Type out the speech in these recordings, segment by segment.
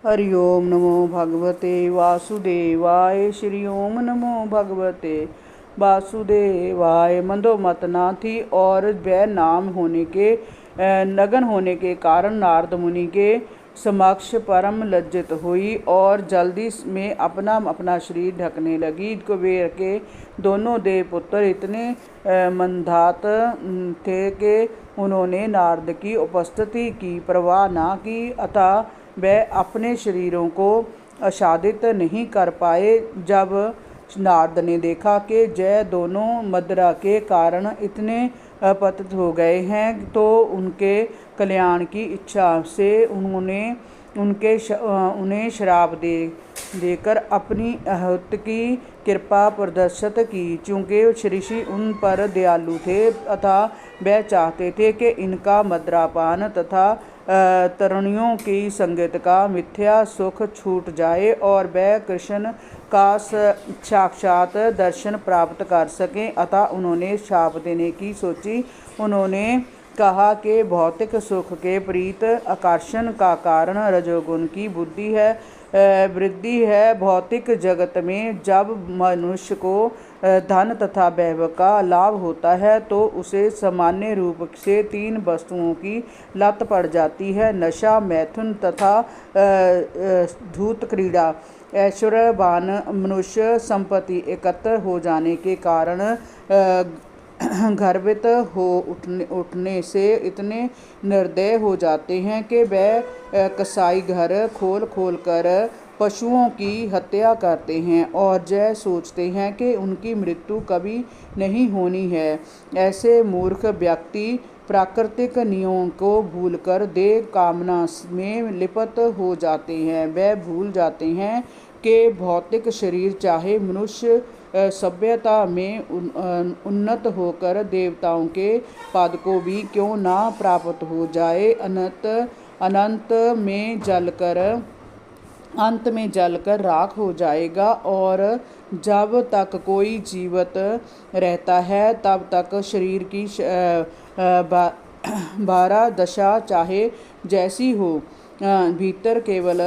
हरि ओम नमो भगवते वासुदेवाय। श्री ओम नमो भगवते वासुदेवाय। मंदोमत न थी और वह नाम होने के नगन होने के कारण नारद मुनि के समक्ष परम लज्जित हुई और जल्दी में अपना अपना शरीर ढकने लगी। कुबेर के दोनों देवपुत्र इतने मंदात थे कि उन्होंने नारद की उपस्थिति की परवाह न की, अतः वह अपने शरीरों को आच्छादित नहीं कर पाए। जब नारद ने देखा कि जय दोनों मदिरा के कारण इतने पतित हो गए हैं, तो उनके कल्याण की इच्छा से उन्हें श्राप देकर अपनी अहत की कृपा प्रदर्शित की। चूँकि ऋषि उन पर दयालु थे, अतः वह चाहते थे कि इनका मदिरापान तथा तरुणियों की संगत का मिथ्या सुख छूट जाए और वह कृष्ण का साक्षात दर्शन प्राप्त कर सकें। अतः उन्होंने शाप देने की सोची। उन्होंने कहा कि भौतिक सुख के प्रीत आकर्षण का कारण रजोगुण की बुद्धि है वृद्धि है। भौतिक जगत में जब मनुष्य को धन तथा वैभव का लाभ होता है तो उसे सामान्य रूप से 3 वस्तुओं की लत पड़ जाती है: नशा, मैथुन तथा धूर्त क्रीड़ा। ऐश्वर्यवान मनुष्य संपत्ति एकत्र हो जाने के कारण गर्वित हो उठने से इतने निर्दय हो जाते हैं कि वह कसाई घर खोल कर पशुओं की हत्या करते हैं और यह सोचते हैं कि उनकी मृत्यु कभी नहीं होनी है। ऐसे मूर्ख व्यक्ति प्राकृतिक नियमों को भूलकर देह कामना में लिप्त हो जाते हैं। वह भूल जाते हैं कि भौतिक शरीर चाहे मनुष्य सभ्यता में उन्नत होकर देवताओं के पद को भी क्यों ना प्राप्त हो जाए, अंत में जलकर राख हो जाएगा। और जब तक कोई जीवित रहता है तब तक शरीर की 12 दशा चाहे जैसी हो, भीतर केवल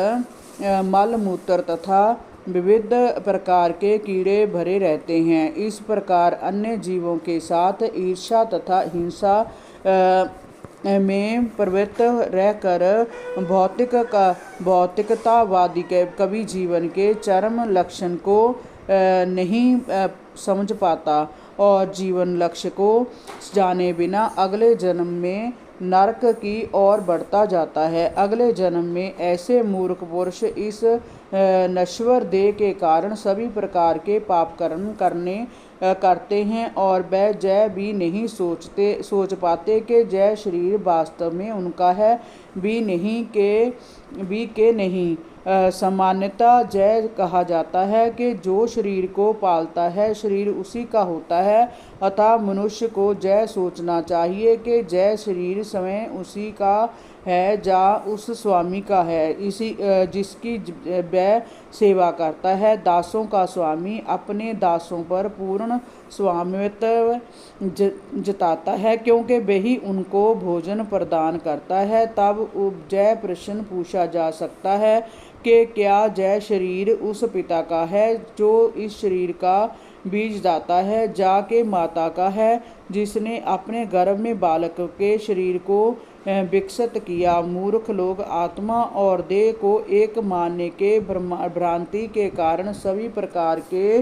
मल मूत्र तथा विविध प्रकार के कीड़े भरे रहते हैं। इस प्रकार अन्य जीवों के साथ ईर्ष्या तथा हिंसा में प्रवृत्त रहकर भौतिकतावादी कभी जीवन के चरम लक्ष्य को नहीं समझ पाता और जीवन लक्ष्य को जाने बिना अगले जन्म में नरक की ओर बढ़ता जाता है। अगले जन्म में ऐसे मूर्ख पुरुष इस नश्वर देह के कारण सभी प्रकार के पाप कर्म करते हैं और वह जय भी नहीं सोच पाते कि जय शरीर वास्तव में उनका है भी नहीं। सामान्यतः जय कहा जाता है कि जो शरीर को पालता है शरीर उसी का होता है। अतः मनुष्य को जय सोचना चाहिए कि जय शरीर स्वयं उसी का है जा उस स्वामी का है इसी जिसकी वह सेवा करता है। दासों का स्वामी अपने दासों पर पूर्ण स्वामित्व जताता है क्योंकि वही उनको भोजन प्रदान करता है। तब जय प्रश्न पूछा जा सकता है कि क्या जय शरीर उस पिता का है जो इस शरीर का बीज दाता है, जा के माता का है जिसने अपने गर्भ में बालक के शरीर को विकसित किया। मूर्ख लोग आत्मा और देह को एक मानने के भ्रांति के कारण सभी प्रकार के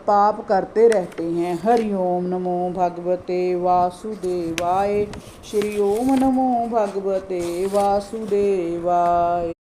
पाप करते रहते हैं। हरि ओम नमो भगवते वासुदेवाय। श्री ओम नमो भगवते वासुदेवाय।